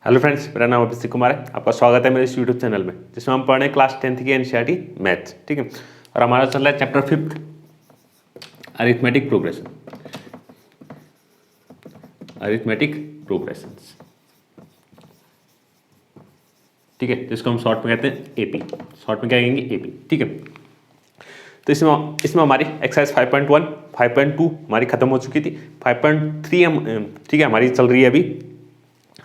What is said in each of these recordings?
Hello friends, मेरा नाम अभिषेक कुमार है। आपका स्वागत है मेरे इस यूट्यूब चैनल में जिसमें हम पढ़ रहे हैं क्लास 10th की एनसीईआरटी मैथ्स। ठीक है, और हमारा चल रहा है chapter 5 arithmetic progression. Arithmetic progressions, ठीक है, जिसको हम शॉर्ट में कहते हैं एपी। शॉर्ट में क्या कहेंगे? एपी। ठीक है, तो इसमें हमारी एक्सरसाइज 5.1 5.2 हमारी खत्म हो चुकी थी। 5.3 हम ठीक है हमारी चल रही है अभी,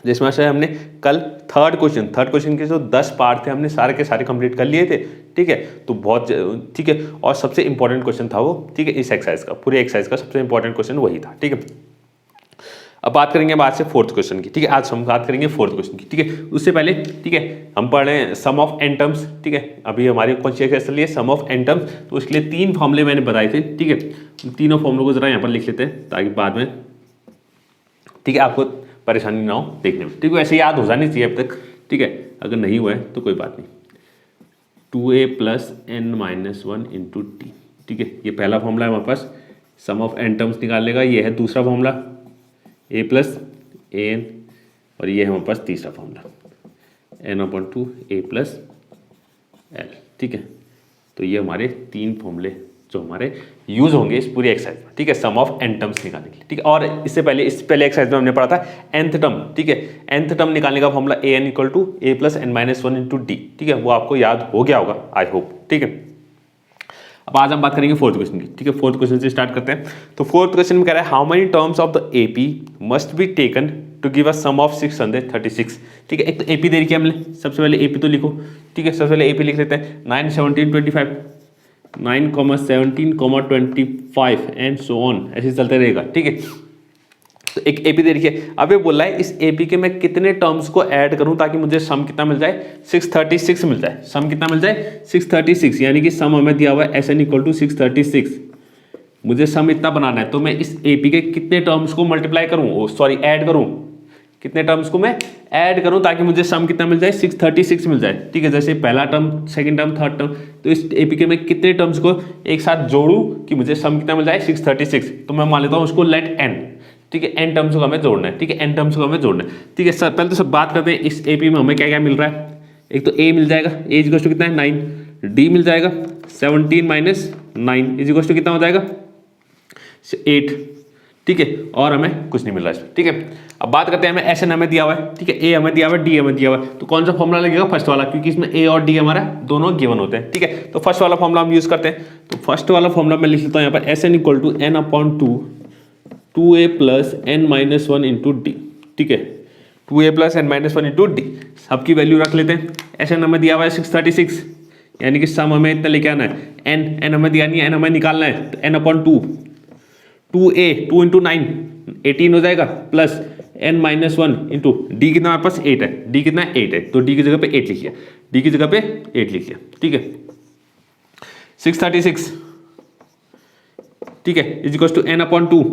जिसमें से हमने कल थर्ड क्वेश्चन के जो 10 पार्ट थे हमने सारे के सारे कंप्लीट कर लिए थे। ठीक है, तो बहुत ठीक है, और सबसे इंपॉर्टेंट क्वेश्चन था वो। ठीक है, इस एक्सरसाइज का, पूरे एक्सरसाइज का सबसे इंपॉर्टेंट क्वेश्चन वही था। ठीक है, अब बात करेंगे आज से फोर्थ क्वेश्चन की। ठीक है, आज हम बात करेंगे फोर्थ क्वेश्चन की। ठीक है, उससे पहले ठीक है हम पढ़ रहे हैं सम ऑफ एन टर्म्स। ठीक है, अभी हमारी कौन सी एक्सरसाइज चल रही है? Sum of N terms. तो उसके लिए 3 फॉर्मूले मैंने बताए थे। ठीक है, तीनों फॉर्मूलों को जरा यहाँ पर लिख लेते हैं ताकि बाद में ठीक है आपको परेशानी ना हो देखने में। ठीक है, वैसे याद हो जानी चाहिए अब तक। ठीक है, अगर नहीं हुआ है तो कोई बात नहीं। 2a + n-1 × t। ठीक है, ये पहला फॉर्मूला है हमारे पास सम ऑफ एन टर्म्स निकालने का। ये है दूसरा फॉर्मूला a + an, और ये है हमारे पास तीसरा फॉर्मूला n/2 a + l। ठीक है, तो ये हमारे 3 फॉर्मूले जो हमारे यूज होंगे इस पूरी एक्सरसाइज में। ठीक है, सम ऑफ एन टर्म्स निकालने के लिए। ठीक है, और इससे पहले एक्सरसाइज में हमने पढ़ा था nth टर्म। ठीक है, nth टर्म निकालने का formula an = a + n-1 × d। ठीक है, वो आपको याद हो गया होगा आई होप। ठीक है, अब आज हम बात करेंगे फोर्थ क्वेश्चन की। ठीक है, फोर्थ क्वेश्चन से स्टार्ट करते हैं। तो फोर्थ क्वेश्चन में कह रहा है how many terms of the AP must be taken to give a sum of 636। ठीक है, एक तो एपी दे रखी है हमने, सबसे पहले एपी तो लिखो। ठीक है, सबसे पहले एपी लिख लेते हैं 9, 17, 25, 9, 17, 25 एंड सो ऑन, ऐसे चलते रहेगा। ठीक है, तो एक एपी दे रखी है। अब ये बोल रहा है इस एपी के मैं कितने टर्म्स को ऐड करूं ताकि मुझे सम कितना मिल जाए? 636 मिल जाए। सम कितना मिल जाए? 636, यानी कि सम हमें दिया हुआ है SN = 636। मुझे सम इतना बनाना है, तो मैं इस एपी के कितने टर्म्स को मल्टीप्लाई करूं, सॉरी ऐड करूं, कितने टर्म्स को मैं ऐड करूं ताकि मुझे सम कितना मिल जाए? 636 मिल जाए। ठीक है, जैसे पहला term, second term, third term, तो इस एपी के मैं कितने टर्म्स को एक साथ जोड़ूं कि मुझे सम कितना मिल जाए? 636। तो मैं मान लेता हूं उसको लेट n। ठीक है, n टर्म्स को हमें जोड़ना है। ठीक है, n टर्म्स को हमें जोड़ना है। ठीक है सर, पहले तो सब बात करते हैं इस एपी में हमें क्या क्या मिल रहा है। एक तो a मिल जाएगा, a = कितना है? 9। d मिल जाएगा 17 - 9 = कितना हो जाएगा? 8। ठीक है, और हमें कुछ नहीं मिल रहा है इसमें। ठीक है, अब बात करते हैं हमें SN हमें दिया हुआ है। ठीक है, a हमें दिया हुआ है, d हमें दिया हुआ है, तो कौन सा फॉर्मूला लगेगा? फर्स्ट वाला, क्योंकि इसमें a और d हमारा दोनों गिवन होते हैं। ठीक है, तो फर्स्ट वाला फॉर्मूला हम यूज करते हैं। तो फर्स्ट वाला फॉर्मूला मैं लिख लेता हूँ यहाँ पर SN = n/2 2a + n-1 × d। ठीक है, 2a + n-1 × d, सबकी वैल्यू रख लेते हैं। SN हमें दिया हुआ है 636, यानी कि सम हमें इतना लेके आना है। n हमें दिया नहीं है, n हमें निकालना है, तो n/2 2a 2 × 9 18 हो जाएगा, प्लस n-1 × d कितना हमारे पास 8 है। d कितना है? 8 है, तो d की जगह पे 8 लिख लिया। d की जगह पे 8 लिख लिया। ठीक है, 636 ठीक है = n/2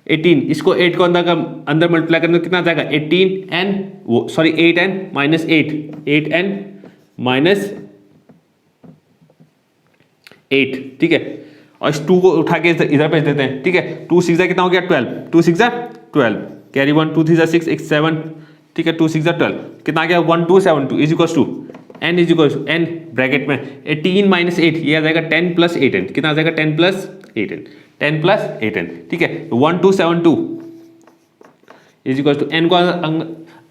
18, इसको 8 को अंदर मल्टीप्लाई करने कितना आ जाएगा? 8n - 8। ठीक है, और इस 2 को उठा के इधर भेज देते हैं। ठीक है, 2 × 6 कितना हो गया? 12। 2 × 6 = 12, कैरी 1, 2 × 3 = 6, 1 7। ठीक है, 2 × 6 = 12, कितना आ गया? 1272 = n ब्रैकेट में 18 - 8, ये आ जाएगा 10 + 8n, कितना आ जाएगा? 10 + 8n, 10 + 8n। ठीक है, 1272 = n को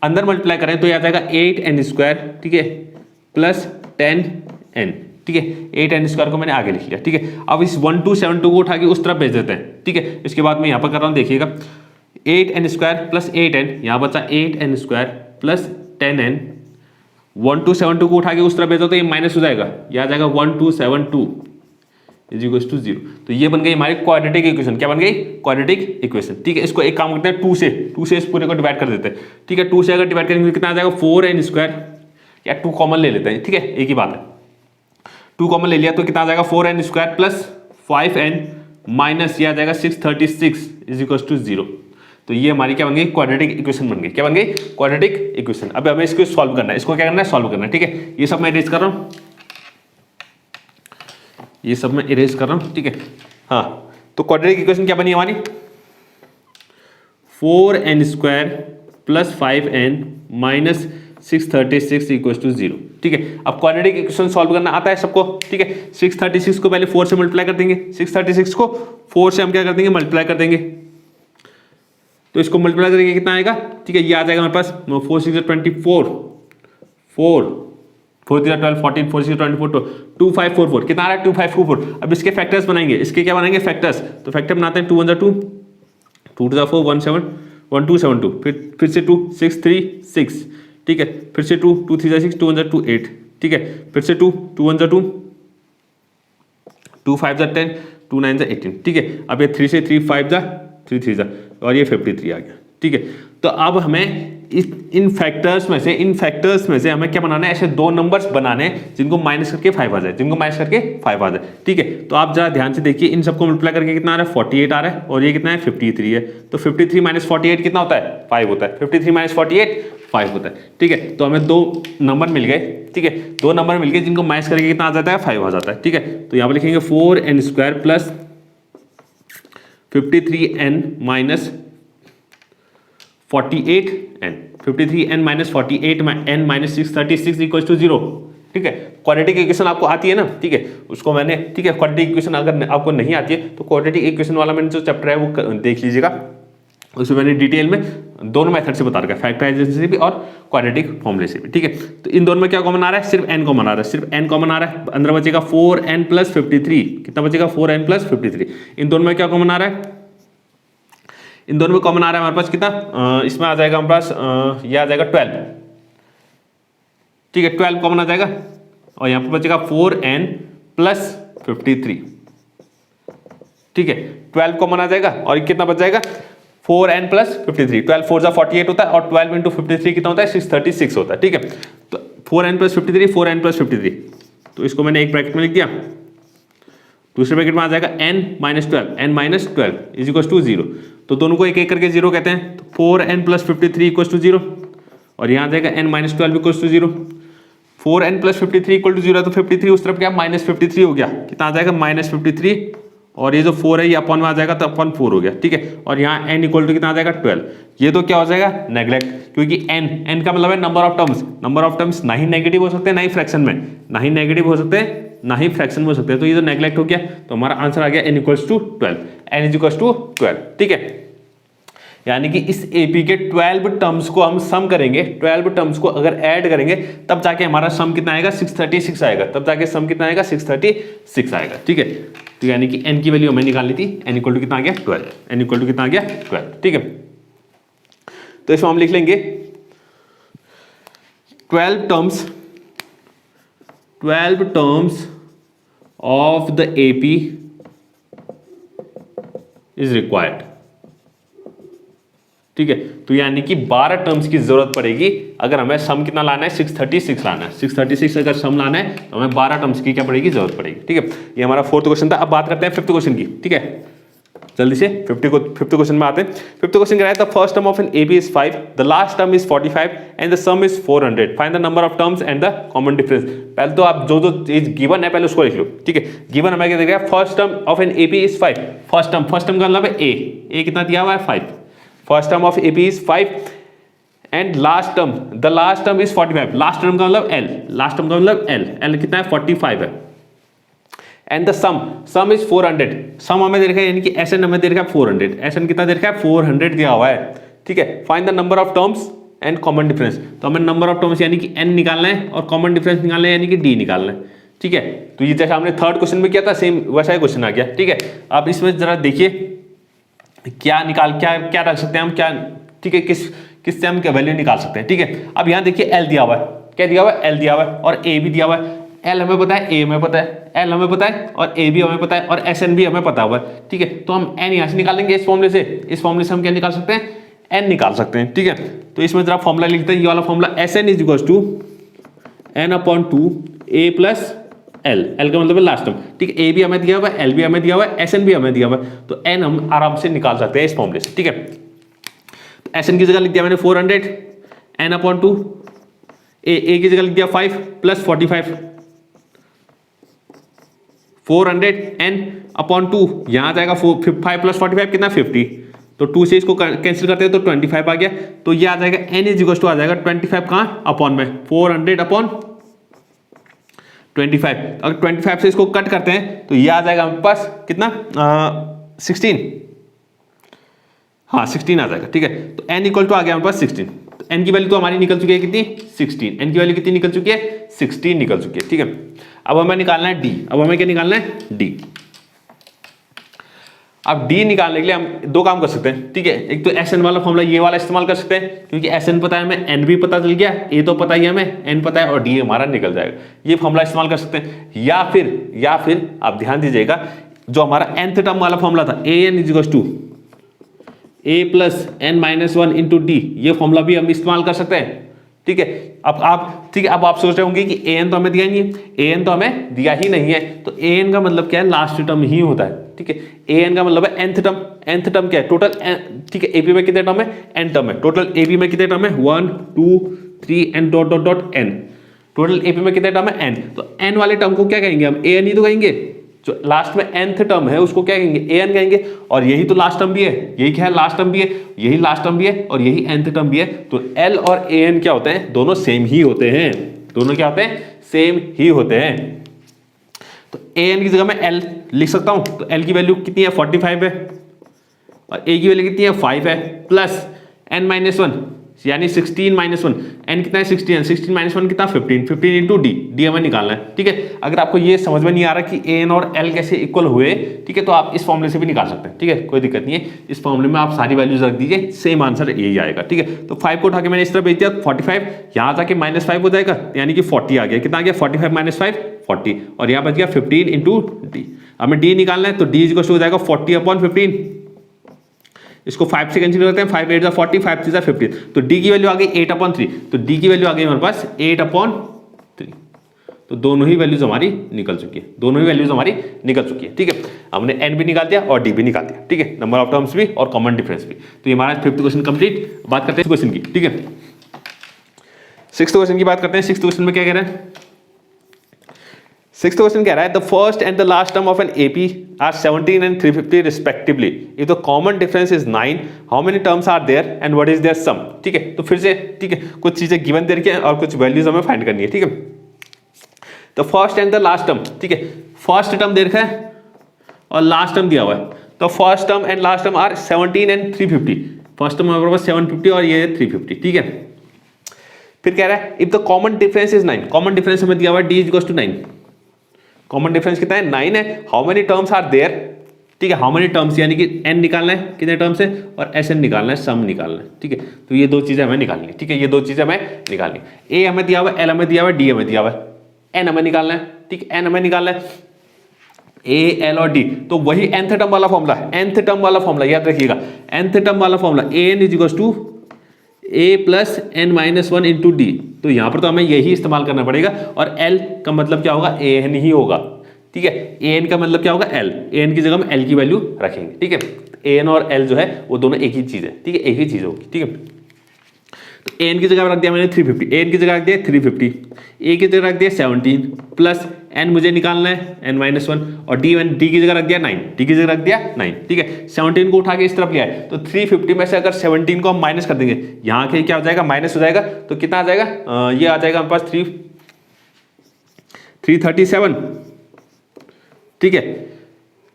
अंदर मल्टीप्लाई करें तो ये आ जाएगा 8n²। ठीक है, प्लस 10n। ठीक है, 8n² को मैंने आगे लिख लिया। ठीक है, अब इस 1272 को उठा के उस तरफ भेज देते हैं। ठीक है, इसके बाद मैं यहाँ पर कर रहा हूँ, देखिएगा 8n² + 8n, यहाँ बचा 8n² + 10n। 1272 को उठा के उस तरफ भेजो तो ये माइनस हो जाएगा, यह आ जाएगा 1272 = 0। तो ये बन गई हमारी क्वाड्रेटिक इक्वेशन। क्या बन गई? Quadratic equation. ठीक है, इसको एक काम करते हैं, 2 से इस पूरे को डिवाइड कर देते हैं। ठीक है, 2 से अगर डिवाइड करेंगे तो कितना आ जाएगा? 4n², या 2 कॉमन ले लेते हैं। ठीक है, एक ही बात है, 2 कॉमन ले लिया तो कितना आ जाएगा? 4n² + 5n माइनस ये आ जाएगा 636 = 0। तो ये हमारी क्या बन गई? क्वाड्रेटिक इक्वेशन बन गई। क्या बन गई? Quadratic equation. अब हमें इसको सॉल्व करना है। इसको क्या करना है? सॉल्व करना है। ठीक है, ये सब मैं इरेज कर रहा हूँ, ये सब मैं इरेज कर रहा हूँ। ठीक है, हाँ, तो क्वाड्रेटिक इक्वेशन क्या बनी हमारी? 4n² plus 5n minus 636 equal to 0। ठीक है, अब क्वाड्रेटिक इक्वेशन सॉल्व करना आता है सबको। ठीक है, 636 को पहले 4 से मल्टीप्लाई कर देंगे, 636 को 4 से हम क्या कर देंगे, मल्टीप्लाई कर देंगे। तो इसको मल्टीप्लाई करेंगे कितना आएगा, ठीक है, ये आ जाएगा हमारे पास 4 6 24, 4 4 3 12 14, 4 6 24, 2544 कितना आ रहा है, 2544। अब इसके फैक्टर्स बनाएंगे, इसके क्या बनाएंगे फैक्टर्स, तो फैक्टर बनाते हैं 2 1 2, 2 2 4 1 7 1 2 7 2, फिर से 2 6 3 6, ठीक है, फिर से 2 2 3 6 2 1 2 8, ठीक है, फिर से 2 2 1 2, 2 5 10, 2 9 18, ठीक है। अब ये 3 से 3 5 3 3 और ये 53 आ गया। ठीक है, तो अब हमें इन फैक्टर्स में से हमें क्या बनाना है, ऐसे दो नंबर्स बनाने हैं जिनको माइनस करके 5 आ जाए, जिनको माइनस करके 5 आ जाए। ठीक है, तो आप जरा ध्यान से देखिए, इन सबको मल्टीप्लाई करके कितना आ रहा है, 48 आ रहा है, और ये कितना है 53 है। तो 53 माइनस 48 कितना होता है, 5 होता है। 53 माइनस 48 5 होता है। ठीक है, तो हमें दो नंबर मिल गए। ठीक है, दो नंबर मिल गए जिनको माइनस करके कितना आ जाता है, 5 आ जाता है। ठीक है, तो यहाँ पर लिखेंगे 4n² plus 53n minus 48n, 53n minus 48n minus 636 equal to 0। ठीक है, क्वाड्रेटिक इक्वेशन आपको आती है ना, ठीक है, उसको मैंने, ठीक है, क्वाड्रेटिक इक्वेशन अगर आपको नहीं आती है तो क्वाड्रेटिक इक्वेशन वाला मैंने जो चैप्टर है वो देख लीजिएगा, उसमें मैंने डिटेल में दोनों मेथड से बता रखा है, फैक्टराइजेशन से भी और क्वाड्रेटिक फॉर्मूले से भी। ठीक है, तो इन दोनों में क्या कॉमन आ रहा है, सिर्फ n कॉमन आ रहा है, सिर्फ n कॉमन आ रहा है। अंदर बचेगा 4n प्लस 53, कितना बचेगा 4n प्लस 53। इन दोनों में क्या कॉमन आ रहा है, इन दोनों में कॉमन आ रहा है हमारे पास कितना, इसमें आ जाएगा हमारे पास ये आ जाएगा 12। ठीक है, 12 कॉमन आ जाएगा, और यहाँ पर बचेगा 4n प्लस 53। ठीक है, 12 कॉमन आ जाएगा, और कितना बच जाएगा 4n प्लस 53। 12 4 जा 48 होता है, और 12 इंटू 53 कितना होता है, 636 होता है। ठीक है, तो 4n प्लस 53, 4n प्लस 53, तो इसको मैंने एक ब्रैकेट में लिख दिया। दूसरे ब्रैकेट में आ जाएगा n minus 12, n minus 12 is equal to 0। तो दोनों को एक एक करके 0 कहते हैं, तो 4n प्लस 53 इक्वल टू 0, और यहाँ आ जाएगा n minus 12 equal to 0। 4n plus 53 equal to 0, तो 53 उस तरफ क्या माइनस 53 हो गया, कितना आ जाएगा माइनस 53, और ये जो 4 है ये अपॉन में आ जाएगा, तो अपॉन 4 हो गया। ठीक है, और यहाँ n इक्वल टू कितना आ जाएगा 12। ये तो क्या हो जाएगा नेग्लेक्ट, क्योंकि n का मतलब है number of terms. Number of terms ना ही नेगेटिव हो सकते हैं, ना ही फ्रैक्शन में, ना ही नेगेटिव हो सकते हैं, ना ही फ्रैक्शन में हो सकते हैं। तो ये तो नेग्लेक्ट हो गया, तो हमारा आंसर आ गया n equals to 12, n is equals to 12। ठीक है, यानी कि इस एपी के 12 टर्म्स को हम सम करेंगे, 12 टर्म्स को अगर ऐड करेंगे तब जाके हमारा सम कितना आएगा, 636 आएगा, तब जाके सम कितना आएगा, 636 आएगा। ठीक है, तो यानी कि n की वैल्यू हमें निकालनी थी, n इक्वल टू कितना आ गया 12, n इक्वल टू कितना आ गया 12। ठीक है, तो इसमें हम लिख लेंगे 12 terms of the AP is required. ठीक है, तो यानी कि 12 टर्म्स की जरूरत पड़ेगी अगर हमें सम कितना लाना है, 636 लाना है। 636 अगर सम लाना है तो हमें 12 टर्म्स की क्या पड़ेगी, जरूरत पड़ेगी। ठीक है, ये हमारा 4th क्वेश्चन था। अब बात करते हैं 5th क्वेश्चन की। ठीक है, जल्दी से 5th क्वेश्चन में आते हैं। 5th क्वेश्चन कह रहा है the first term of an AP is 5, the last term is 45 and the sum is 400, find the number of terms and the common difference. पहले तो आप जो जो चीज गिवन है पहले उसको लिख लो। ठीक है, गिवन हमें क्या दिया गया, first term of an AP is 5। First term का मतलब है ए कितना दिया हुआ है 5। First term of AP is 5 and last term, the last term is 45। Last term का मतलब L, लास्ट टर्म का मतलब L कितना है 45 है। And the sum is 400। सम हमें दे रखा है, यानी कि SN हमें दे रखा है 400। SN कितना दे रखा है 400 दिया हुआ है। ठीक है, find the number of terms and common difference. तो हमें नंबर ऑफ टर्म्स यानी कि n निकालना है, और कॉमन डिफरेंस निकालना है यानी कि d निकालना है। ठीक है, तो ये जैसा हमने 3rd क्वेश्चन में किया था सेम वैसा ही क्वेश्चन आ गया। ठीक है, अब इसमें जरा देखिए क्या रख सकते हैं हम, क्या, ठीक है, किससे हम क्या वैल्यू निकाल सकते हैं। ठीक है, अब यहाँ देखिए L दिया हुआ है, क्या दिया हुआ है, L दिया हुआ है, और A भी दिया हुआ है। L हमें पता है, A हमें पता है, L हमें पता है, और A भी हमें पता है, और SN भी हमें पता हुआ है। ठीक है, तो हम n यहाँ से निकालेंगे इस फॉर्मूले से। इस फॉर्मूले से हम क्या निकाल सकते हैं, n निकाल सकते हैं। ठीक है, तो इसमें जरा फॉर्मूला लिखते हैं, ये वाला formula SN is equal to n/2 A plus L का मतलब है लास्ट टर्म। ठीक है, A भी हमें दिया हुआ है, L भी हमें दिया हुआ है, SN भी हमें दिया हुआ है, तो n हम आराम से निकाल सकते हैं इस फॉर्मूले से। ठीक है, तो SN की जगह लिख दिया मैंने 400, n/2, A की जगह लिख दिया 5 प्लस 45, 400 n/2, यहाँ आ जाएगा 5 प्लस 45 कितना 50, तो 2 से इसको कैंसिल करते हैं तो 25 आ गया। तो ये आ जाएगा n इज इक्वल टू आ जाएगा 25 कहाँ अपॉन में 400 अपॉन 25। अगर 25 से इसको कट करते हैं तो ये आ जाएगा हमारे पास कितना 16, हाँ 16 आ जाएगा, ठीक है। तो n इक्वल टू आ गया हमारे पास 16। तो n की वैल्यू तो हमारी निकल चुकी है कितनी 16, n की वैल्यू कितनी निकल चुकी है 16 निकल चुकी है, ठीक है। अब हमें निकालना है d, अब हमें क्या निकालना है d। अब d निकालने के लिए हम दो काम कर सकते हैं, ठीक है। एक तो Sn वाला फॉर्मूला ये वाला इस्तेमाल कर सकते हैं, क्योंकि Sn पता है हमें, n भी पता चल गया, a तो पता ही हमें, n पता है और d हमारा निकल जाएगा। ये फॉर्मूला इस्तेमाल कर सकते हैं। या फिर आप ध्यान दीजिएगा जो हमारा nth टर्म वाला फॉर्मूला था an is equal to a plus n minus 1 into D, ये फॉर्मूला भी हम इस्तेमाल कर सकते हैं, ठीक है। अब आप सोच रहे होंगे कि an तो हमें दिया नहीं है, an तो हमें दिया ही नहीं है, तो an का मतलब क्या है लास्ट टर्म ही होता है, ठीक है। an का मतलब है nth टर्म क्या है टोटल, ठीक है। ab में कितने टर्म है n टर्म है, टोटल ab में कितने टर्म है 1 2 3 and dot dot dot n, total ab में कितने टर्म है n। तो n वाले टर्म को क्या कहेंगे हम, an ही तो कहेंगे। जो लास्ट में nth टर्म है उसको क्या कहेंगे an कहेंगे, और यही तो लास्ट टर्म भी है, यही क्या है लास्ट टर्म भी है, यही लास्ट टर्म भी है और यही nth टर्म भी है। तो l और an क्या होते हैं, दोनों सेम ही होते हैं, दोनों क्या होते हैं सेम ही होते हैं। तो an की जगह मैं l लिख सकता हूं, तो l की वैल्यू कितनी है 45 है और a की वैल्यू कितनी है 5 है, प्लस n माइनस 1 यानी 16 माइनस 1, n कितना है 16 है, 16 माइनस 1 कितना 15, 15 इंटू डी हमें निकालना है, ठीक है। अगर आपको ये समझ में नहीं आ रहा कि an और l कैसे इक्वल हुए, ठीक है, तो आप इस फॉर्मूले से भी निकाल सकते हैं, ठीक है, कोई दिक्कत नहीं है। इस फॉर्मूले में आप सारी वैल्यूज रख दीजिए, सेम आंसर यही आएगा, ठीक है। तो 5 को उठा के मैंने इस तरह भेज दिया 45, यहाँ जाके -5 हो जाएगा यानी कि 40 आ गया, कितना आ गया 45 माइनस 5 40, और यहाँ बच गया 15 इंटू डी। हमें डी निकालना है, तो डी इज इक्वल टू हो जाएगा 40 अपॉन 15, इसको 5 से कैंसिल करते हैं, 5 8 40, 5 3 15, तो d की वैल्यू आ गई 8 अपॉन 3, तो d की वैल्यू आ गई हमारे पास 8 अपॉन 3। तो दोनों ही वैल्यूज हमारी निकल चुकी है, दोनों ही वैल्यूज हमारी निकल चुकी है, ठीक है। हमने n भी निकाल दिया और d भी निकाल दिया, ठीक है, नंबर ऑफ टर्म्स भी और कॉमन डिफरेंस भी। तो ये हमारा 5th क्वेश्चन कंप्लीट। बात करते हैं क्वेश्चन की, ठीक है। 6th क्वेश्चन की बात करते हैं। 6th क्वेश्चन में क्या कह रहा है, 6th क्वेश्चन कह रहा है the first and the last term of an AP are 17 and 350 रिस्पेक्टिवली, if the common difference is 9, how many terms are there and what is their sum, ठीक है। तो फिर से, ठीक है, कुछ चीजें गिवन दे रखी है और कुछ वैल्यूज हमें फाइंड करनी है, ठीक है। The first and the last term, ठीक है, फर्स्ट टर्म दे रखा है और लास्ट टर्म दिया हुआ है। तो first term and last term are 17 and 350, first term हमारे पास 750 और ये 350, ठीक है। फिर कह रहा है if the common difference is 9, common difference हमें दिया हुआ है d is equal to 9, common difference कितना है 9 है। How many terms are there, ठीक है, हाउ मेनी टर्म्स यानी कि n निकालना है कितने टर्म्स है और Sn निकालना है, सम निकालना है, ठीक है। तो ये दो चीजें हमें निकालनी है, ठीक है, ये दो चीजें हमें निकालनी है। a हमें दिया हुआ है, l हमें दिया हुआ है, d हमें दिया हुआ है, n हमें निकालना है, ठीक है, n हमें निकालना है, a l और d। तो वही nth टर्म वाला फॉर्मूला है, nth टर्म वाला फॉर्मूला याद रखिएगा, nth टर्म वाला formula an is equal to a plus n minus 1 into D. तो यहां पर तो हमें यही इस्तेमाल करना पड़ेगा, और l का मतलब क्या होगा an ही होगा, ठीक है। an का मतलब क्या होगा l, an की जगह में l की वैल्यू रखेंगे, ठीक है। an और l जो है वो दोनों एक ही चीज है, ठीक है, एक ही चीज होगी, ठीक है। तो an की जगह रख दिया मैंने 350, an की जगह रख दिया 350, a की जगह रख दिया 17 प्लस n मुझे निकालना है n माइनस 1, और d की जगह रख दिया 9, d की जगह रख दिया 9, ठीक है। 17 को उठा के इस तरफ लिया है, तो 350 में से अगर 17 को हम माइनस कर देंगे, यहाँ के क्या हो जाएगा माइनस हो जाएगा, तो कितना आ जाएगा, ये आ जाएगा हमारे पास 337, ठीक है,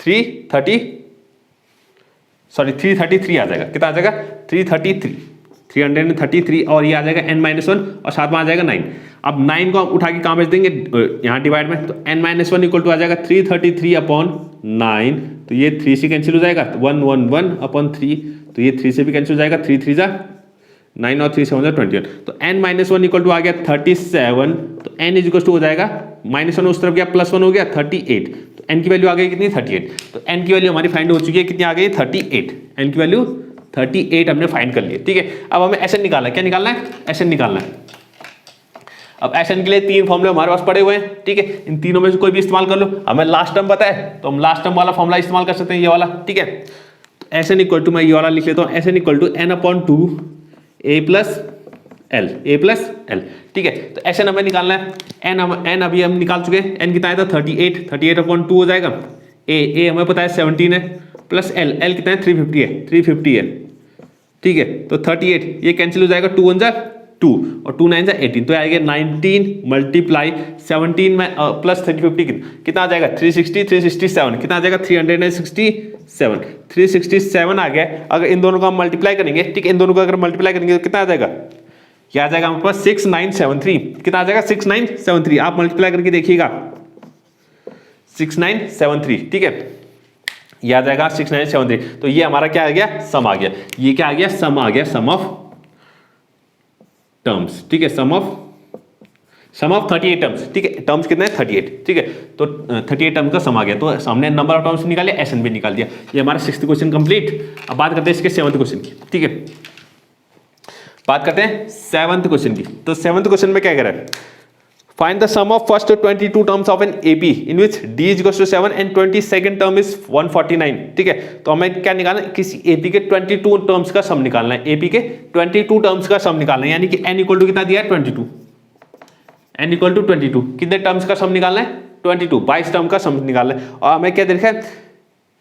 333 आ जाएगा, कितना आ जाएगा 333, और ये आ जाएगा n माइनस 1 और साथ में आ जाएगा 9। अब 9 को हम उठा के कहाँ भेज देंगे, यहाँ डिवाइड में, तो n माइनस 1 इक्वल टू आ जाएगा 333 अपॉन 9, तो ये 3 से कैंसिल हो जाएगा, 111 अपॉन 3, तो ये 3 से भी कैंसिल हो जाएगा, 3 3 जा 9 और 3 7 जा 21, तो n माइनस 1 इक्वल टू आ गया 37, तो n इज इक्वल टू हो जाएगा माइनस 1 उस तरफ गया प्लस 1 हो गया 38, तो n की वैल्यू आ गई कितनी 38, तो n की वैल्यू हमारी फाइंड हो चुकी है, कितनी आ गई 38, n की वैल्यू 38 हमने फाइंड कर लिया, ठीक है। अब हमें Sn निकालना है, क्या निकालना है, Sn निकालना है। अब Sn के लिए 3 फॉर्मूले हमारे पास पड़े हुए हैं, ठीक है, इन तीनों में से कोई भी इस्तेमाल कर लो। हमें लास्ट टर्म पता है तो हम लास्ट टर्म वाला फॉर्मूला इस्तेमाल कर सकते हैं, ये वाला, ठीक है। तो Sn इक्वल टू, मैं ये वाला लिख लेता हूँ, Sn equal to n upon 2 a plus l, ठीक है। तो Sn हमें निकालना है, n अभी हम निकाल चुके हैं, n कितना आया था 38 अपॉन 2 हो जाएगा, a हमें पता है 17 है, प्लस एल, एल कितना है 350 है, 350 है, ठीक है। तो 38 ये कैंसिल हो जाएगा, 2 1 जा 2 और 2 9 जा 18, तो आएगा 19 मल्टीप्लाई 17 में प्लस 350 कितना आ जाएगा 360, 367 कितना आ जाएगा 367, 367 आ गया। अगर इन दोनों को हम मल्टीप्लाई करेंगे, ठीक है, इन दोनों को अगर मल्टीप्लाई करेंगे तो कितना आ जाएगा, क्या आ जाएगा हमारे पास 6973, कितना आ जाएगा 6973, आप मल्टीप्लाई करके देखिएगा 6973, ठीक है, ये आ जाएगा 6973। तो ये हमारा क्या आ गया, सम आ गया, ये क्या आ गया, सम आ गया, सम ऑफ टर्म्स, ठीक है, सम ऑफ 38 टर्म्स, ठीक है, टर्म्स कितने हैं 38, ठीक है, तो 38 टर्म्स का सम आ गया। तो सामने नंबर ऑफ टर्म्स निकाले, एसएन भी निकाल दिया। ये हमारा 6th क्वेश्चन कंप्लीट। अब बात करते हैं इसके 7th क्वेश्चन की, ठीक है, बात करते हैं 7th क्वेश्चन की। तो 7th क्वेश्चन में क्या कह रहा है, find the sum of first 22 terms of an AP in which d is equal to 7 and 22nd term is 149, ठीक है। तो हमें क्या निकालना है, किसी एपी के 22 टर्म्स का सम निकालना है, एपी के 22 टर्म्स का सम निकालना है, यानी कि n इक्वल टू कितना दिया है 22, n इक्वल टू 22, कितने टर्म्स का सम निकालना है 22, 22 टर्म का सम निकालना है। और हमें क्या देखा है,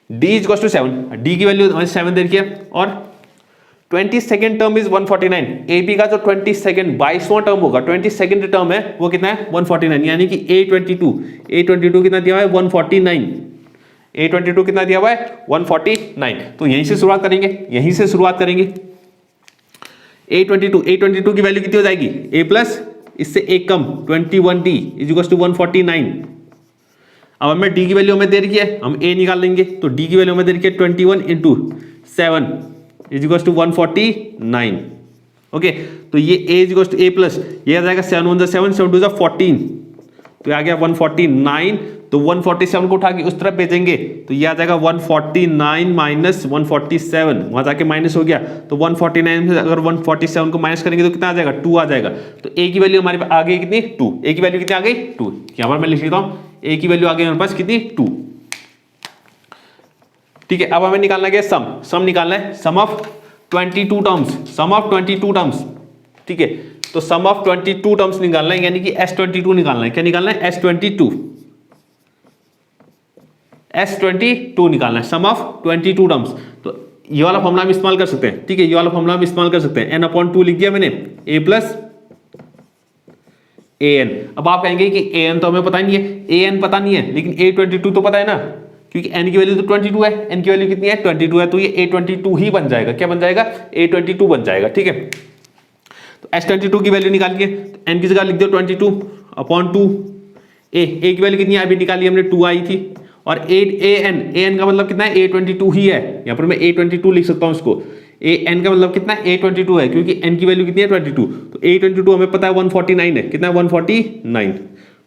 d is equal to 7, d की वैल्यू हमें 7 दे रखी है, और 22nd टर्म इज 149, एपी का जो 22nd 22वां टर्म होगा, 22nd टर्म है वो कितना है 149, यानी कि A22 कितना दिया हुआ है 149, A22 कितना दिया हुआ है 149। तो यहीं से शुरुआत करेंगे, यहीं से शुरुआत करेंगे। A22 की वैल्यू कितनी हो जाएगी, A प्लस इससे एक कम 21D इज इक्वल टू 149। अब हमें D की वैल्यू हमें दे रखी है, हम A निकाल लेंगे, तो D की वैल्यू हमें दे रखी है 21 into 7 is equal to 149, okay. तो ये a is equal to a plus, ये आ जाएगा 7 1 7 7 2 14, तो ये आ गया 149। तो 147 को उठा के उस तरफ भेजेंगे तो ये आ जाएगा 149 माइनस 147, वहां जाके माइनस हो गया, तो 149 से अगर 147 को माइनस करेंगे तो कितना आ जाएगा 2 आ जाएगा। तो a की वैल्यू हमारे पास आ गई कितनी 2, a की वैल्यू कितनी आ गई 2, यहाँ पर मैं लिख लेता हूँ a की वैल्यू आ गई हमारे पास कितनी 2, ठीक है। अब हमें निकालना क्या है, सम निकालना है, sum of 22 terms, sum of 22 terms, ठीक है। तो सम ऑफ 22 टर्म्स निकालना है, यानी कि S22 निकालना है, क्या निकालना है S22 निकालना है, सम ऑफ 22 टर्म्स। तो ये वाला फॉर्मूला हम इस्तेमाल कर सकते हैं, ठीक है, ये वाला फॉर्मूला हम इस्तेमाल कर सकते हैं, n/2 लिख दिया मैंने, a प्लस an। अब आप कहेंगे कि an तो हमें पता नहीं है, an पता नहीं है, लेकिन A22 तो पता है ना, क्योंकि n की वैल्यू तो 22 है, n की वैल्यू कितनी है 22 है, तो ये A22 ही बन जाएगा, क्या बन जाएगा A22 बन जाएगा, ठीक है। तो S22 की वैल्यू निकालिए, तो n की जगह लिख दो 22/2, a की वैल्यू कितनी अभी निकाली हमने 2 आई थी, और an का मतलब कितना है A22 ही है, यहाँ पर मैं A22 लिख सकता हूँ इसको, an का मतलब कितना है A22 है, क्योंकि n की वैल्यू कितनी है 22, तो A22 हमें पता है 149 है, कितना है 149,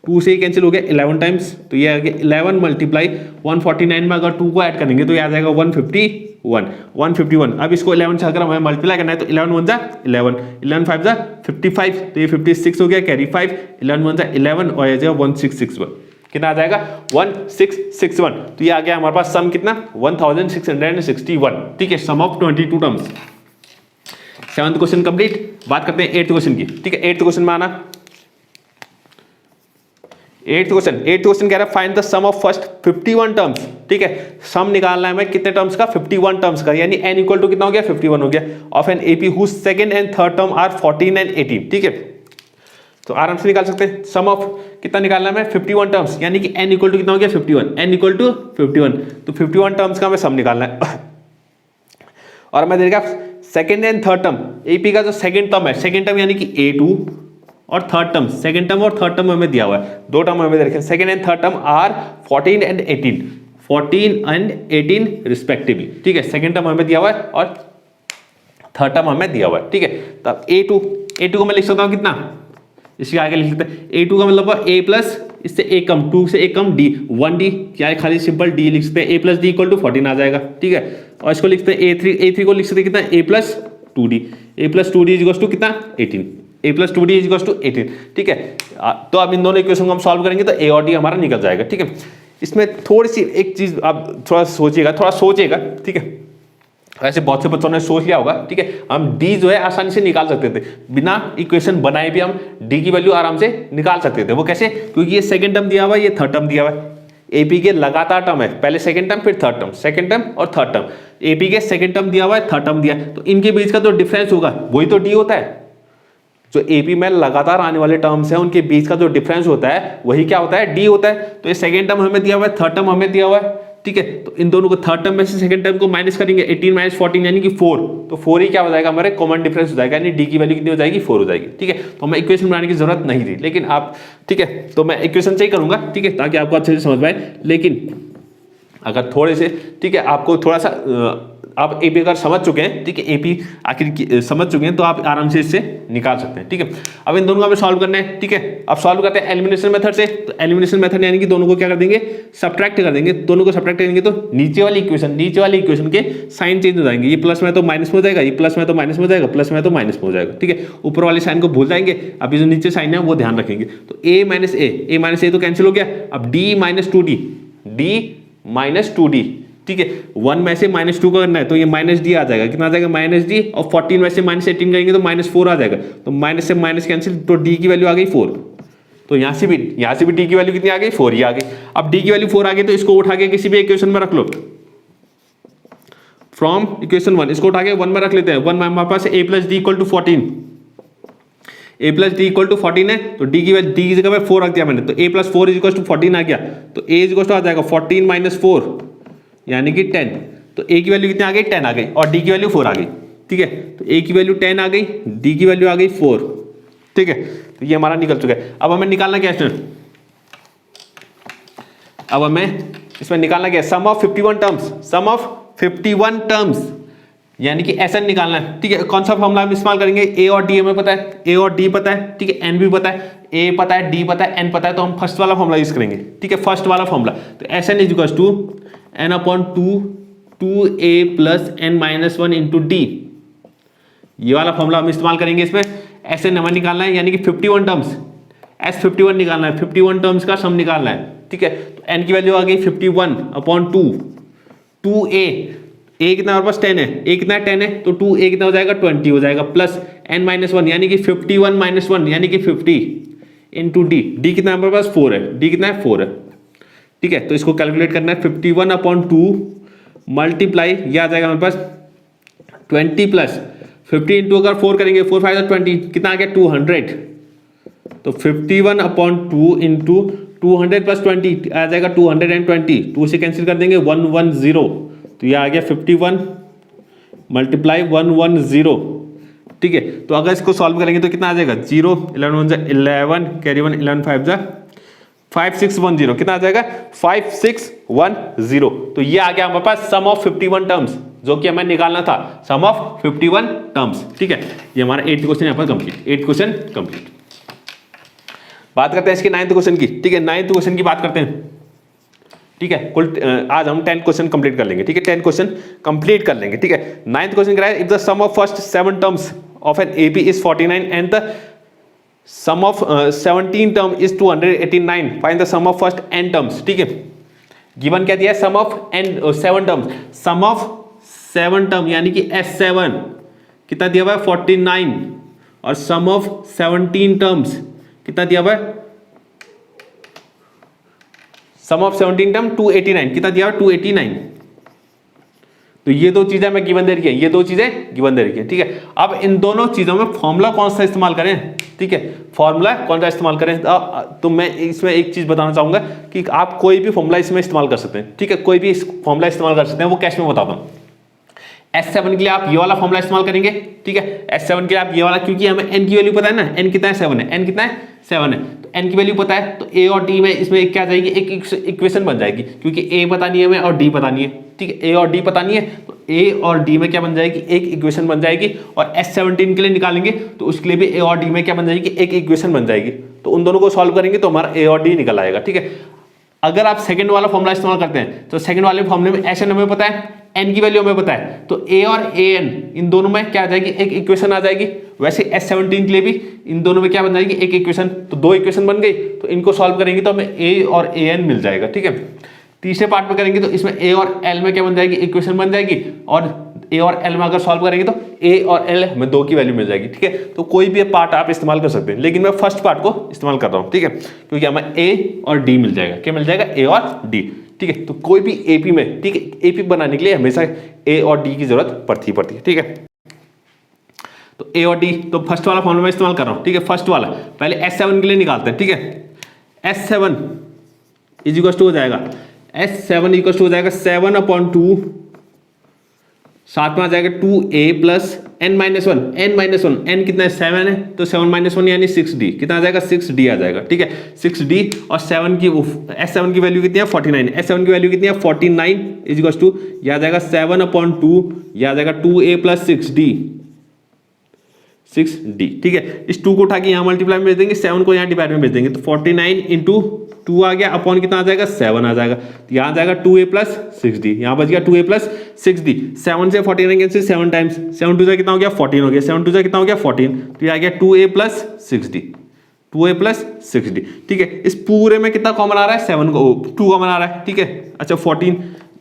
2 से कैंसिल हो गया 11 टाइम्स, तो ये आ गया 11 मल्टीप्लाई 149 में अगर 2 को ऐड करेंगे तो ये आ जाएगा 151। अब इसको 11 से अगर हमें मल्टीप्लाई करना है तो 11 1 जा 11, 11 5 जा 55, तो ये 56 हो गया, कैरी 5, 11 1 जा 11 और ये जाएगा 1661, कितना आ जाएगा 1661। तो ये आ गया हमारे पास सम कितना 1661, ठीक है, sum of 22 terms. 7th question complete. बात करते हैं 8th क्वेश्चन की, ठीक है। 8th क्वेश्चन में आना, 8th क्वेश्चन कह रहा है find the sum of first 51 terms, ठीक है, सम निकालना है हमें कितने टर्म्स का 51 टर्म्स का, यानी n इक्वल टू कितना हो गया 51 हो गया, of an AP whose second and third term are 14 and 18, ठीक है। तो आराम से निकाल सकते हैं, सम ऑफ कितना निकालना है 51 टर्म्स, यानी कि n इक्वल टू कितना हो गया 51, n इक्वल टू 51, तो 51 टर्म्स का हमें सम निकालना है। और मैं देखा second and third term, AP का जो सेकंड टर्म है, सेकंड टर्म यानी कि A2 और थर्ड टर्म, सेकंड टर्म और थर्ड टर्म हमें दिया हुआ है, 2 टर्म हमें देखे, second and third term are 14 and 18 respectively, ठीक है, सेकंड टर्म हमें दिया हुआ है और थर्ड टर्म हमें दिया हुआ है, ठीक है। तब A2 को मैं लिख सकता हूँ कितना, इसके आगे लिख सकते हैं A2 का मतलब a प्लस इससे एक कम, 2 से एक कम d, 1d, क्या है खाली सिंपल d लिख सकते हैं, a plus d equal to 14 आ जाएगा, ठीक है। और इसको लिखते हैं A3 को लिख सकते हैं कितना a plus 2d is equal to कितना 18, a plus 2d is equal to 18, ठीक है। तो अब इन दोनों इक्वेशन को हम सॉल्व करेंगे तो a और d हमारा निकल जाएगा, ठीक है। इसमें थोड़ी सी एक चीज आप थोड़ा सोचिएगा, ठीक है। वैसे बहुत से बच्चों ने सोच लिया होगा, ठीक है, हम d जो है आसानी से निकाल सकते थे, बिना इक्वेशन बनाए भी हम d की वैल्यू आराम से निकाल सकते थे। वो कैसे, क्योंकि ये सेकंड टर्म दिया हुआ है, ये थर्ड टर्म दिया हुआ है, एपी के लगातार टर्म है, पहले सेकंड टर्म फिर थर्ड टर्म, सेकंड टर्म और थर्ड टर्म, एपी के सेकंड टर्म दिया हुआ है, थर्ड टर्म दिया है, तो इनके बीच का जो डिफरेंस होगा वही तो डी होता है। जो एपी में लगातार आने वाले टर्म्स हैं उनके बीच का जो डिफरेंस होता है वही क्या होता है, डी होता है। तो ये सेकंड टर्म हमें दिया हुआ है, थर्ड टर्म हमें दिया हुआ है, ठीक है। तो इन दोनों को थर्ड टर्म में से सेकंड टर्म को माइनस करेंगे, 18 माइनस 14 यानी कि 4, तो 4 ही क्या हो जाएगा हमारे कॉमन डिफरेंस हो जाएगा, यानी डी की वैल्यू कितनी हो जाएगी, 4 हो जाएगी, ठीक है। तो हमें इक्वेशन बनाने की जरूरत नहीं थी, लेकिन आप, ठीक है, तो मैं इक्वेशन से ही करूंगा, ठीक है, ताकि आपको अच्छे से समझ पाए। लेकिन अगर थोड़े से, ठीक है, आपको थोड़ा सा आप एपी अगर समझ चुके हैं, ठीक है, एपी आखिर समझ चुके हैं, तो आप आराम से इससे निकाल सकते हैं, ठीक है। अब इन दोनों को हमें सॉल्व करना है, ठीक है। अब सॉल्व करते हैं एलिमिनेशन मेथड से। तो एलिमिनेशन मेथड यानी कि दोनों को क्या कर देंगे, सब्ट्रैक्ट कर देंगे। दोनों को सब्ट्रैक्ट करेंगे तो नीचे वाली इक्वेशन के साइन चेंज हो जाएंगे, ये प्लस में तो माइनस में हो जाएगा, ये प्लस में तो माइनस में हो जाएगा, प्लस में तो माइनस में हो जाएगा, ठीक है। ऊपर वाले साइन को भूल जाएंगे, अभी जो नीचे साइन है वो ध्यान रखेंगे। तो a माइनस ए तो कैंसिल हो गया। अब d माइनस 2d, ठीक है, 1 में से -2 का करना है तो ये माइनस डी आ जाएगा, कितना आ जाएगा माइनस डी, और 14 में से -18 करेंगे तो -4 आ जाएगा, तो माइनस से माइनस कैंसिल, तो डी की वैल्यू आ गई 4। तो यहाँ से भी डी की वैल्यू कितनी आ गई, 4 ही आ गई। अब डी की वैल्यू 4 आ गई तो इसको उठा के किसी भी इक्वेशन में रख लो, फ्रॉम इक्वेशन 1 इसको उठा के 1 में रख लेते हैं। 1 में हमारे पास a plus d equal to 14, a plus d equal to 14 है, तो डी की जगह पे 4 रख दिया मैंने, तो a प्लस 4 इक्वल टू 14 आ गया, तो a इक्वल टू आ जाएगा 14 माइनस 4 यानी कि 10। तो a की वैल्यू कितनी आ गई, 10 आ गई, और d की वैल्यू 4 आ गई, ठीक है। तो a की वैल्यू 10 आ गई, d की वैल्यू आ गई 4, ठीक है। तो ये हमारा निकल चुका है। अब हमें निकालना क्या है, अब हमें इसमें निकालना क्या है, सम ऑफ 51 टर्म्स, यानी कि SN निकालना है, ठीक है। कौन सा फॉर्मूला हम इस्तेमाल करेंगे, a और d हमें पता है, a और d पता है, ठीक है, n भी पता है, a पता है, d पता है, n पता है, तो हम फर्स्ट वाला फॉर्मूला यूज करेंगे, ठीक है, फर्स्ट वाला फॉर्मूला। तो SN is equal to n/2 2a plus n-1 into d, ये वाला फॉर्मूला हम इस्तेमाल करेंगे इसमें। SN हमें निकालना है, यानी कि 51 टर्म्स, S51 निकालना है, 51 टर्म्स का सम निकालना है, ठीक है। तो n की वैल्यू आ गई 51/2, 2a, a कितना हमारे पास 10 है, a कितना 10 है, तो 2a कितना हो जाएगा 20 हो जाएगा, प्लस n-1 यानी कि 51 - 1 यानी कि 50 इंटू d, d कितना हमारे पास 4 है, d कितना है 4 है, ठीक है। तो इसको कैलकुलेट करना है, 51/2 मल्टीप्लाई, यह आ जाएगा हमारे पास 20 प्लस 50 इंटू अगर 4 करेंगे, 4 5 20, कितना आ गया 200, तो 51/2 इंटू 200 प्लस 20 आ जाएगा 220, 2 से कैंसिल कर देंगे 110, तो यह आ गया 51 मल्टीप्लाई 110, ठीक है। तो अगर इसको सॉल्व करेंगे तो कितना आ जाएगा, 0 11 1 11 कैरी 1 11 5 5610, कितना आ जाएगा 5610। तो ये आ गया हमारे पास सम ऑफ 51 टर्म्स, जो कि हमें निकालना था, सम ऑफ 51 टर्म्स, ठीक है। ये हमारा 8th क्वेश्चन यहाँ पर कंप्लीट, 8th क्वेश्चन कंप्लीट। बात करते हैं इसके 9th क्वेश्चन की, ठीक है, 9th क्वेश्चन की बात करते हैं, ठीक है। कुल आज हम 10 क्वेश्चन कंप्लीट कर लेंगे, ठीक है, 10 क्वेश्चन कंप्लीट कर लेंगे, ठीक है। 9th क्वेश्चन कह रहा है, if the sum of first 7 terms of an AP is 49 and the sum of 17 term is 289, find the sum of first n terms, ठीक है। गिवन क्या दिया है, sum of n 7 terms, sum of 7 term यानी कि S7 कितना दिया हुआ है 49, और सम ऑफ 17 टर्म्स कितना दिया हुआ है, सम ऑफ 17 टर्म 289, कितना दिया हुआ है 289। तो ये दो चीजें हमें गिवन दे रही है, ये दो चीजें गिवन दे रही है, ठीक है। अब इन दोनों चीजों में फॉर्मूला कौन सा इस्तेमाल करें, ठीक है, फॉर्मूला कौन सा इस्तेमाल करें। तो मैं इसमें एक चीज बताना चाहूंगा कि आप कोई भी फॉर्मूला इसमें इस्तेमाल कर सकते हैं, ठीक है, कोई भी फॉर्मूला इस्तेमाल कर सकते हैं, वो कैश में बताता हूं। S7 के लिए आप ये वाला फॉर्मूला इस्तेमाल करेंगे, ठीक है, S7 के लिए आप ये वाला, क्योंकि हमें n की वैल्यू पता है ना, n कितना है 7 है, n कितना है 7 है, तो n की वैल्यू पता है, तो a और d में इसमें क्या जाएगी, एक इक्वेशन बन जाएगी, क्योंकि a पता नहीं है हमें और d पता नहीं है, ठीक है, a और d पता नहीं है, तो a और d में क्या बन जाएगी, एक इक्वेशन बन जाएगी। और S17 के लिए निकालेंगे तो उसके लिए भी a और d में क्या बन जाएगी, एक इक्वेशन बन जाएगी। तो उन दोनों को सॉल्व करेंगे तो हमारा a और d निकल आएगा, ठीक है। अगर आप सेकंड वाला फॉर्मूला इस्तेमाल करते हैं तो सेकंड वाले फॉर्मूले में SN हमें पता है, n की वैल्यू हमें पता है, तो a और an इन दोनों में क्या आ जाएगी, एक इक्वेशन आ जाएगी। वैसे S17 के लिए भी इन दोनों में क्या बन जाएगी, एक इक्वेशन, तो दो इक्वेशन बन गई। तो इनको सॉल्व करेंगे तो हमें a और an मिल जाएगा, ठीक है। तीसरे पार्ट में करेंगे तो इसमें a और l में क्या बन जाएगी, इक्वेशन बन जाएगी, और a और l में अगर सॉल्व करेंगे तो ए और एल हमें 2 की वैल्यू मिल जाएगी, ठीक है। तो कोई भी पार्ट आप इस्तेमाल कर सकते हैं, लेकिन मैं फर्स्ट पार्ट को इस्तेमाल कर रहा हूँ, ठीक है, क्योंकि हमें ए और डी मिल जाएगा। क्या मिल जाएगा? ए और डी, ठीक है। तो कोई भी एपी में, ठीक है, एपी बनाने के लिए हमेशा ए और डी की जरूरत पड़ती है, ठीक है। तो ए और डी, तो फर्स्ट वाला फॉर्मूला मैं इस्तेमाल कर रहा हूँ, ठीक है। फर्स्ट वाला पहले S7 के लिए निकालते हैं, ठीक है। S7 इज इक्वल टू हो जाएगा, S7 इक्वल टू हो जाएगा 7/2, साथ में आ जाएगा 2a plus n-1, n-1, n कितना है? 7 है, तो 7 - 1 यानी 6d, कितना आ जाएगा? 6d आ जाएगा, ठीक है। 6d और 7 की S7 की वैल्यू कितनी है? 49, S7 की वैल्यू कितनी है? 49 इज इक्वल टू, यह आ जाएगा 7/2, यह आ जाएगा 2a प्लस 6d, ठीक है। इस 2 को उठा के यहाँ मल्टीप्लाई में भेज देंगे, 7 को यहाँ डिवाइड में भेज देंगे, तो 49 इंटू 2 आ गया, अपॉन कितना आ जाएगा? 7 आ जाएगा। तो यहाँ आ जाएगा 2a प्लस 6d, यहाँ बच गया 2a प्लस 6d। 7 से 49 कैंसिल, 7 टाइम्स, 7 2 कितना हो गया? 14 हो गया, 7 2 कितना हो गया? 14, तो ये आ गया 2a plus 6d, 2a plus 6d, ठीक है। इस पूरे में कितना कॉमन आ रहा है? 7 को 2 कॉमन आ रहा है, ठीक है। अच्छा 14,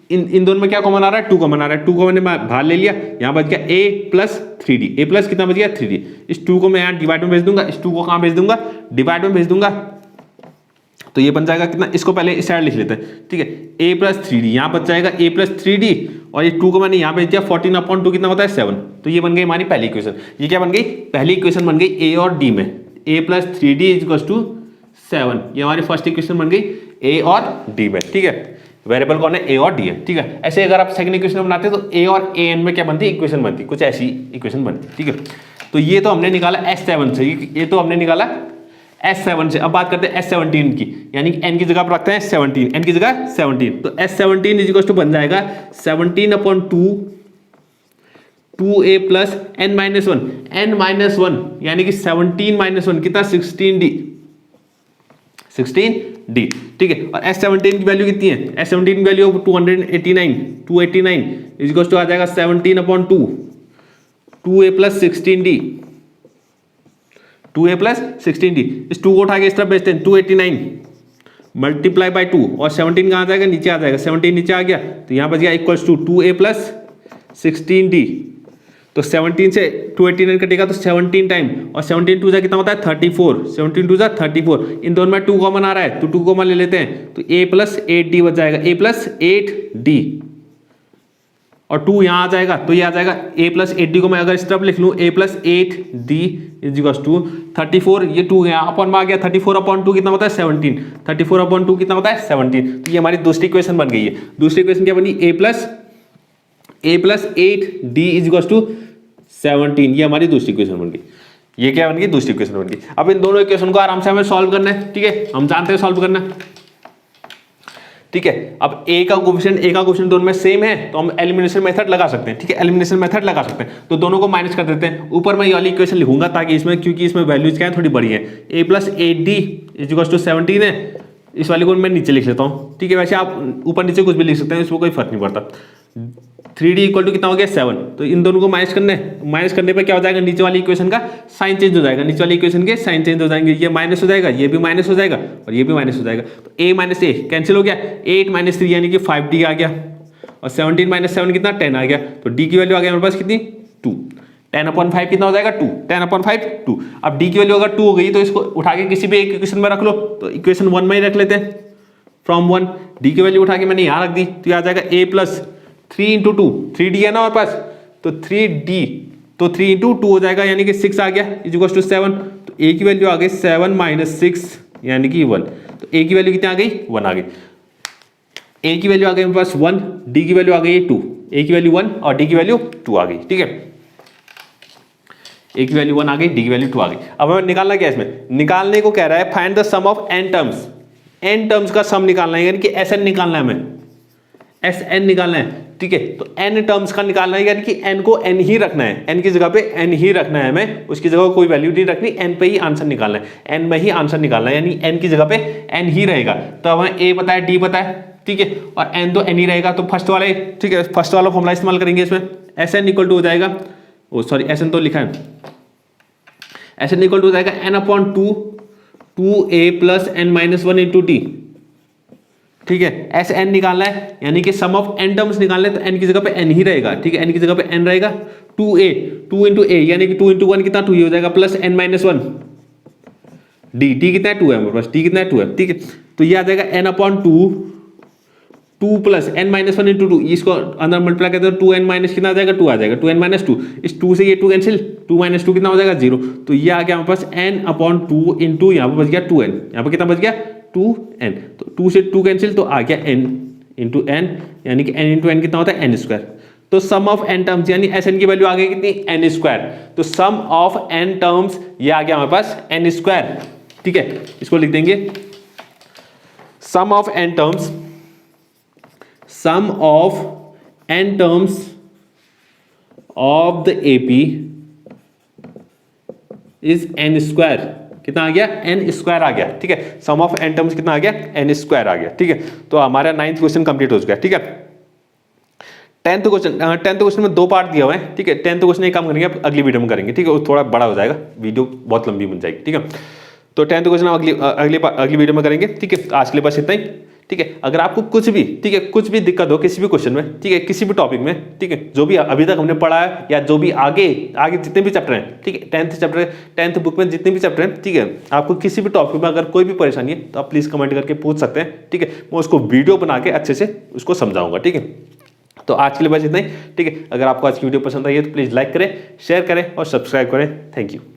इन दोनों में क्या कॉमन आ रहा है? 2 कॉमन आ रहा है, 2 को मैंने बाहर ले लिया, यहाँ बच गया a plus 3d, a plus कितना बच गया? 3d। इस 2 को मैं यहाँ डिवाइड में भेज दूंगा, इस 2 को कहाँ भेज दूंगा? डिवाइड में भेज दूंगा, तो ये बन जाएगा कितना? इसको पहले इस साइड लिख लेते हैं, ठीक है। a प्लस 3d, यहाँ बच जाएगा a प्लस 3d, और ये 2 को मैंने यहाँ भेज दिया, 14/2 कितना होता है? 7। तो ये बन गई हमारी पहली इक्वेशन। ये क्या बन गई? पहली इक्वेशन बन गई a और d में, a plus 3d is equal to 7, ये हमारी फर्स्ट इक्वेशन बन गई a और d में, ठीक है। वेरिएबल कौन है? a और d है, ठीक है। ऐसे अगर आप सेकंड इक्वेशन बनाते तो a और an में क्या बनती? इक्वेशन बनती, कुछ ऐसी इक्वेशन बनती, ठीक है। तो ये तो हमने निकाला S7 से, ये तो हमने निकाला S7 से। अब बात करते हैं S17 की, यानी n की जगह पर रखते हैं 17, n की जगह 17, तो S17 इज इक्वल टू बन जाएगा 17/2 2a प्लस n-1, n-1 यानी कि 17 - 1 कितना? 16d, 16d, ठीक है। और S17 की वैल्यू कितनी है? S17 की वैल्यू 289 इज इक्वल टू आ जाएगा 17/2 2a plus 16d, 2a plus 16d। इस 2 को उठा के इस तरफ भेजते हैं, 289 मल्टीप्लाई बाई 2, और 17 कहाँ आ जाएगा? नीचे आ जाएगा, 17 नीचे आ गया, तो यहाँ बच गया equals to 2a plus 16d। तो 17 से 289 कटेगा तो 17 टाइम, और 17 2 कितना होता है? 34, 17 2 34। इन दोनों में 2 कॉमन आ रहा है, तो 2 कॉमन ले लेते हैं, तो a प्लस 8d बच जाएगा, a प्लस 8d, और 2 यहाँ आ जाएगा, तो ये आ जाएगा a प्लस 8d को मैं अगर इस तरफ लिख लूँ, a plus 8d is equal to 34, ये 2 यहाँ अपॉन में आ गया, 34/2 कितना होता है? 17, 34/2 कितना होता है? 17। तो ये हमारी दूसरी इक्वेशन बन गई है। दूसरी इक्वेशन क्या बनी? a plus 8d is equal to 17, ये हमारी दूसरी इक्वेशन बन गई। ये क्या बन गई? दूसरी इक्वेशन बन गई। अब इन दोनों इक्वेशन को आराम से हमें सॉल्व करना है, ठीक है, हम जानते हैं सॉल्व करना, ठीक है। अब a का कोएफिशिएंट दोनों में सेम है, तो हम एलिमिनेशन मेथड लगा सकते हैं, ठीक है, एलिमिनेशन मेथड लगा सकते हैं। तो दोनों को माइनस कर देते हैं, ऊपर मैं ये वाली इक्वेशन लिखूंगा ताकि इसमें, क्योंकि इसमें वैल्यूज क्या है? थोड़ी बड़ी है। a plus 8d is equal to 17 है, इस वाले को मैं नीचे लिख लेता हूँ, ठीक है। वैसे आप ऊपर नीचे कुछ भी लिख सकते हैं, इसमें कोई फर्क नहीं पड़ता। 3d इक्वल टू कितना हो गया? 7। तो इन दोनों को माइनस करने पे क्या हो जाएगा? नीचे वाली इक्वेशन का साइन चेंज हो जाएगा, नीचे वाली इक्वेशन के साइन चेंज हो जाएंगे, ये माइनस हो जाएगा, ये भी माइनस हो जाएगा, और ये भी माइनस हो जाएगा। तो a माइनस a कैंसिल हो गया, 8 - 3 यानी कि 5d आ गया, और 17 - 7 कितना? 10 आ गया। तो d की वैल्यू आ गया हमारे पास कितनी? 2। 10/5 कितना हो जाएगा? 2, 10/5 2। अब d की वैल्यू अगर 2 हो गई तो इसको उठा के किसी भी एक इक्वेशन में रख लो, तो इक्वेशन 1 में ही रख लेते हैं, फ्रॉम 1 d की वैल्यू उठा के मैंने यहाँ रख दी, तो आ जाएगा a प्लस 3 × 2, 3d है ना हमारे पास, तो 3d, तो 3 × 2 हो जाएगा, यानी कि 6 आ गया, इज इक्वल टू 7। तो a की वैल्यू आ गई 7 - 6 यानी कि 1। तो a की वैल्यू कितनी आ गई? 1 आ गई। a की वैल्यू आ गई हमारे पास 1, d की वैल्यू आ गई 2, a की वैल्यू 1 और d की वैल्यू 2 आ गई, ठीक है। a की वैल्यू 1 आ गई, d की वैल्यू 2 आ गई। अब हमें निकालना क्या है? इसमें निकालने को कह रहा है find the sum of n terms, n terms का सम निकालना है, यानी कि Sn निकालना है, हमें Sn निकालना है, ठीक है। तो n टर्म्स का निकालना है, यानी कि n को n ही रखना है, n की जगह पे n ही रखना है, हमें उसकी जगह कोई वैल्यू नहीं रखनी, n पे ही आंसर निकालना है, n में ही आंसर निकालना है, यानी n की जगह पे n ही रहेगा। तो हमें a पता है, d पता है, ठीक है, और n तो n ही रहेगा, तो फर्स्ट वाले, ठीक है, फर्स्ट वाला फॉर्मूला इस्तेमाल करेंगे इसमें। Sn इक्वल टू हो जाएगा, ओ सॉरी Sn तो लिखा है, Sn इक्वल टू हो जाएगा n/2 2a plus n-1 into t, ठीक है। Sn निकालना है, यानी कि सम ऑफ n टर्म्स निकालना है, तो n की जगह पे n ही रहेगा, ठीक है, n की जगह पे n रहेगा, 2a 2 इंटू ए यानी कि 2 इंटू 1 कितना 2 ही हो जाएगा plus n minus 1 D T कितना है 2 है हमारे पास टी कितना है 2 है ठीक है। तो ये आ जाएगा n upon 2 plus n minus 1 into 2 इसको अंदर मल्टीप्लाई करते हो 2n माइनस कितना आ जाएगा 2 आ जाएगा 2n माइनस 2 इस 2 से ये 2 कैंसिल 2 माइनस 2 कितना हो जाएगा 0 तो ये आ गया हमारे पास n अपॉन 2 इंटू यहाँ पर बच गया 2n यहाँ पर कितना बच गया 2n तो 2 से 2 कैंसिल तो आ गया n इंटू n यानी कि n इंटू n कितना होता है n स्क्वायर। तो सम ऑफ n टर्म्स यानी Sn की वैल्यू आ गई कितनी n स्क्वायर तो सम ऑफ n टर्म्स ये आ गया हमारे पास n स्क्वायर ठीक है। इसको लिख देंगे sum of n terms sum of n terms of the AP is n square कितना आ गया n स्क्वायर आ गया ठीक है। सम ऑफ n टर्म्स कितना आ गया n स्क्वायर आ गया ठीक है। तो हमारा 9th क्वेश्चन कंप्लीट हो चुका है ठीक है। 10th क्वेश्चन में 2 पार्ट दिया हुआ है ठीक है। 10th क्वेश्चन एक काम करेंगे अगली वीडियो में करेंगे ठीक है। वो थोड़ा बड़ा हो जाएगा वीडियो बहुत लंबी बन जाएगी ठीक है। तो 10th क्वेश्चन अगली वीडियो में करेंगे ठीक है। आज के लिए बस इतना ही ठीक है। अगर आपको कुछ भी ठीक है कुछ भी दिक्कत हो किसी भी क्वेश्चन में ठीक है किसी भी टॉपिक में ठीक है जो भी अभी तक हमने पढ़ा है या जो भी आगे जितने भी चैप्टर हैं ठीक है 10th बुक में जितने भी चैप्टर हैं ठीक है आपको किसी भी टॉपिक में अगर कोई भी परेशानी है तो आप प्लीज़ कमेंट करके पूछ सकते हैं ठीक है। मैं उसको वीडियो बना के अच्छे से उसको समझाऊंगा ठीक है। तो आज के लिए बस इतना ही ठीक है। अगर आपको आज की वीडियो पसंद आई है तो प्लीज़ लाइक करें शेयर करें और सब्सक्राइब करें। Thank you.